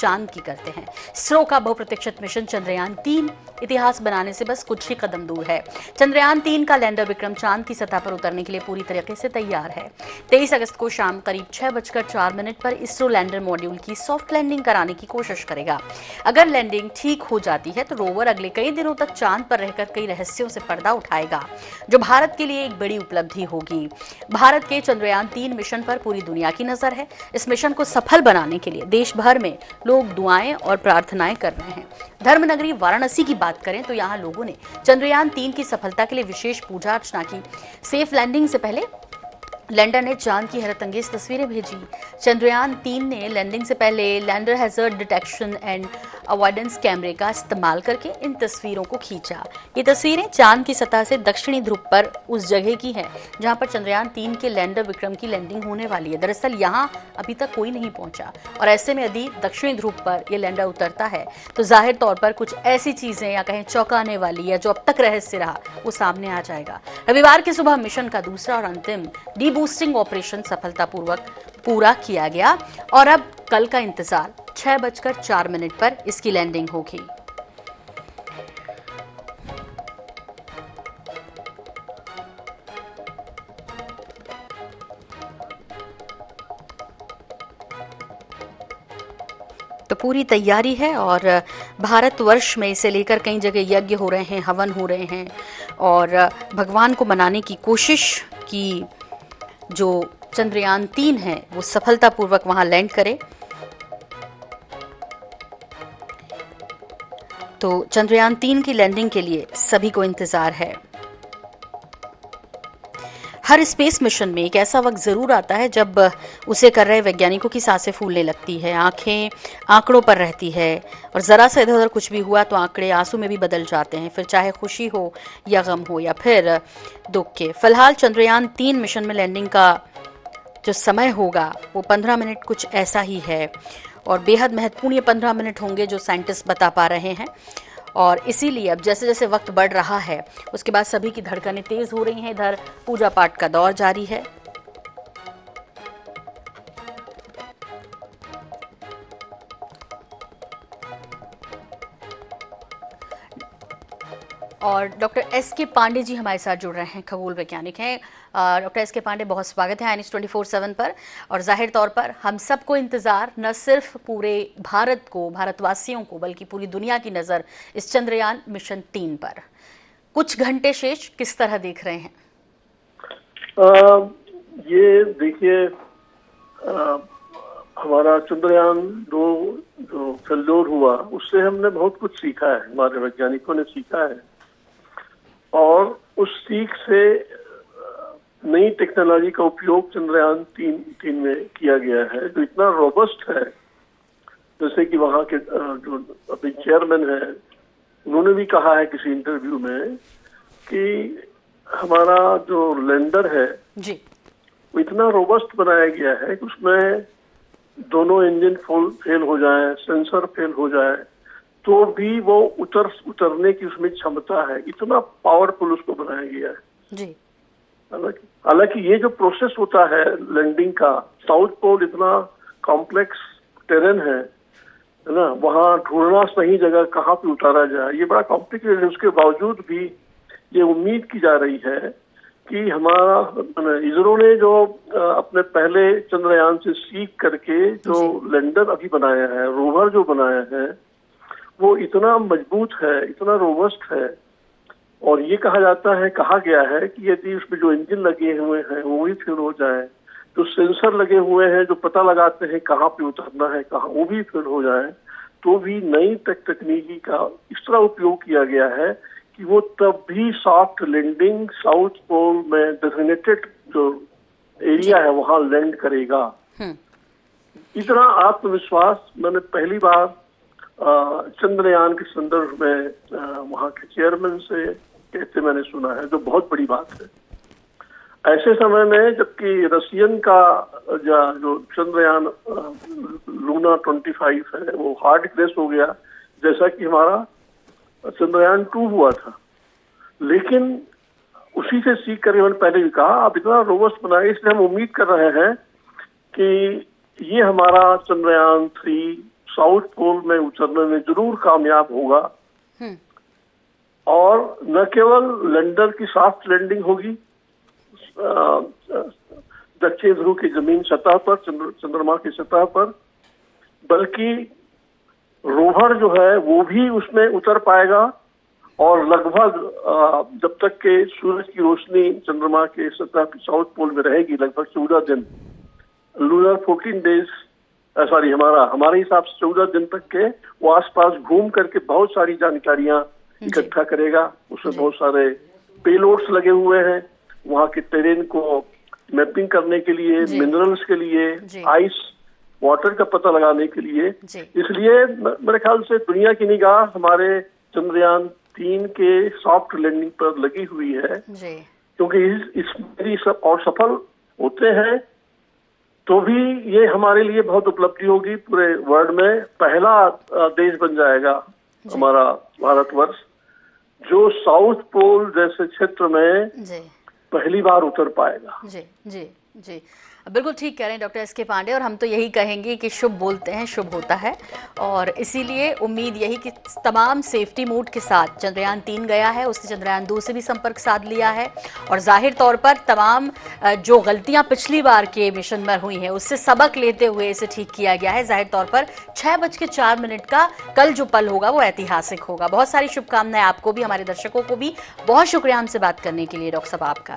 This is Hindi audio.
चांद की करते हैं। इसरो का बहुप्रतीक्षित मिशन चंद्रयान-3 इतिहास बनाने से बस कुछ ही कदम दूर है। चंद्रयान-3 का लैंडर विक्रम चांद की सतह पर उतरने के लिए पूरी तरीके से तैयार है। 23 अगस्त को शाम करीब 6:04 पर इसरो लैंडर मॉड्यूल की सॉफ्ट लैंडिंग कराने की कोशिश करेगा। अगर लैंडिंग ठीक हो जाती है तो रोवर अगले कई दिनों तक चांद पर रहकर कई रहस्यों से पर्दा उठाएगा, जो भारत के लिए एक बड़ी उपलब्धि होगी। भारत के चंद्रयान-3 मिशन पर पूरी दुनिया की नजर है। इस मिशन को सफल बनाने के लिए देश भर में लोग दुआएं और प्रार्थनाएं कर रहे हैं। धर्मनगरी वाराणसी की बात करें तो यहाँ लोगों ने चंद्रयान-3 की सफलता के लिए विशेष पूजा अर्चना की। सेफ लैंडिंग से पहले लैंडर ने चांद की हैरतअंगेज तस्वीरें भेजी। चंद्रयान-3 ने लैंडिंग से पहले lander hazard detection and avoidance कैमरे का इस्तेमाल करके इन तस्वीरों को खींचा। ये तस्वीरें चांद की सतह से दक्षिणी ध्रुव पर उस जगह की हैं जहां पर चंद्रयान-3 के लैंडर विक्रम की लैंडिंग होने वाली है। दरअसल यहां अभी तक कोई नहीं पहुंचा और ऐसे में यदि दक्षिणी ध्रुव पर यह लैंडर उतरता है तो जाहिर तौर पर कुछ ऐसी चीजें या कहें चौंकाने वाली या जो अब तक रहस्य रहा वो सामने आ जाएगा। रविवार की सुबह मिशन का दूसरा और अंतिम बूस्टिंग ऑपरेशन सफलतापूर्वक पूरा किया गया और अब कल का इंतजार 6:04 पर इसकी लैंडिंग होगी। तो पूरी तैयारी है और भारतवर्ष में इसे लेकर कई जगह यज्ञ हो रहे हैं, हवन हो रहे हैं और भगवान को मनाने की कोशिश की जो चंद्रयान-3 है वो सफलतापूर्वक वहां लैंड करे। तो चंद्रयान-3 की लैंडिंग के लिए सभी को इंतजार है। हर स्पेस मिशन में एक ऐसा वक्त जरूर आता है जब उसे कर रहे वैज्ञानिकों की सांसें फूलने लगती है, आंखें आंकड़ों पर रहती है और जरा सा इधर उधर कुछ भी हुआ तो आंकड़े आंसू में भी बदल जाते हैं, फिर चाहे खुशी हो या गम हो या फिर दुख के। फिलहाल चंद्रयान-3 मिशन में लैंडिंग का जो समय होगा वो 15 मिनट कुछ ऐसा ही है और बेहद महत्वपूर्ण ये 15 मिनट होंगे जो साइंटिस्ट बता पा रहे हैं। और इसीलिए अब जैसे जैसे वक्त बढ़ रहा है उसके बाद सभी की धड़कनें तेज हो रही हैं। इधर पूजा पाठ का दौर जारी है। और डॉक्टर एस.के. पांडे जी हमारे साथ जुड़ रहे हैं, खगोल वैज्ञानिक हैं। Doctor S K. पांडे, बहुत स्वागत है INS 24/7 पर। और जाहिर तौर पर हम सबको इंतजार, न सिर्फ पूरे भारत को, भारतवासियों को, बल्कि पूरी दुनिया की नज़र इस चंद्रयान मिशन 3 पर। कुछ घंटे शेष, किस तरह देख रहे हैं? ये देखिए, हमारा चंद्रयान-2 जो फेल्योर हुआ उससे हमने बहुत कुछ सीखा है, हमारे वैज्ञानिकों ने सीखा है और उस सीख से नई टेक्नोलॉजी का उपयोग चंद्रयान-3 में किया गया है जो इतना रोबस्ट है। जैसे कि वहाँ के जो अभी चेयरमैन है उन्होंने भी कहा है किसी इंटरव्यू में कि हमारा जो लैंडर है जी, वो इतना रोबस्ट बनाया गया है कि उसमें दोनों इंजन फेल हो जाए, सेंसर फेल हो जाए तो भी वो उतरने की उसमें क्षमता है। इतना पावरफुल उसको बनाया गया है जी। हालांकि ये जो प्रोसेस होता है लैंडिंग का, साउथ पोल इतना कॉम्प्लेक्स टेरेन है ना, वहाँ ढूंढना सही जगह कहाँ पे उतारा जाए ये बड़ा कॉम्प्लिकेटेड है। उसके बावजूद भी ये उम्मीद की जा रही है कि हमारा इसरो ने जो अपने पहले चंद्रयान से सीख करके जो लैंडर अभी बनाया है, रोवर जो बनाया है, वो इतना मजबूत है, इतना रोबस्ट है और ये कहा गया है कि यदि उसमें जो इंजन लगे हुए हैं वो भी फेल हो जाए, जो सेंसर लगे हुए हैं जो पता लगाते हैं कहाँ पे उतरना है, कहाँ, वो भी फेल हो जाए तो भी नई तकनीकी का इस तरह उपयोग किया गया है कि वो तब भी सॉफ्ट लैंडिंग साउथ पोल में डेजिग्नेटेड जो एरिया है वहां लैंड करेगा। इतना आत्मविश्वास मैंने पहली बार चंद्रयान के संदर्भ में वहां के चेयरमैन से कहते मैंने सुना है, जो बहुत बड़ी बात है। ऐसे समय में जबकि रशियन का जो चंद्रयान लूना 25 है वो हार्ड क्रैश हो गया जैसा कि हमारा चंद्रयान-2 हुआ था, लेकिन उसी से सीख कर मैंने पहले भी कहा अब इतना रोबस्ट बनाया, इसलिए हम उम्मीद कर रहे हैं कि ये हमारा चंद्रयान-3 साउथ पोल में उतरने में जरूर कामयाब होगा। हम्म, और न केवल लैंडर की सॉफ्ट लैंडिंग होगी दक्षिण ध्रुव की जमीन सतह पर, चंद्रमा की सतह पर, बल्कि रोवर जो है वो भी उसमें उतर पाएगा। और लगभग जब तक के सूरज की रोशनी चंद्रमा के सतह साउथ पोल में रहेगी, लगभग 14 दिन, लूनर 14 डेज, सॉरी हमारे हिसाब से 14 दिन तक के वो आसपास घूम करके बहुत सारी जानकारियां इकट्ठा करेगा। उसमें बहुत सारे पेलोड्स लगे हुए हैं वहाँ के टेरेन को मैपिंग करने के लिए, मिनरल्स के लिए, आइस वाटर का पता लगाने के लिए। इसलिए मेरे ख्याल से दुनिया की निगाह हमारे चंद्रयान 3 के सॉफ्ट लैंडिंग पर लगी हुई है, क्योंकि इसमें सब और सफल होते हैं तो भी ये हमारे लिए बहुत उपलब्धि होगी। पूरे वर्ल्ड में पहला देश बन जाएगा हमारा भारतवर्ष जो साउथ पोल जैसे क्षेत्र में पहली बार उतर पाएगा। जी जी जी, बिल्कुल ठीक कह रहे हैं डॉक्टर एस.के. पांडे। और हम तो यही कहेंगे कि शुभ बोलते हैं शुभ होता है, और इसीलिए उम्मीद यही कि तमाम सेफ्टी मोड के साथ चंद्रयान 3 गया है, उसने चंद्रयान 2 से भी संपर्क साध लिया है, और जाहिर तौर पर तमाम जो गलतियां पिछली बार के मिशन में हुई हैं उससे सबक लेते हुए इसे ठीक किया गया है। जाहिर तौर पर 6:04 का कल जो पल होगा वो ऐतिहासिक होगा। बहुत सारी शुभकामनाएं आपको भी, हमारे दर्शकों को भी। बहुत शुक्रिया हमसे बात करने के लिए डॉक्टर साहब आपका।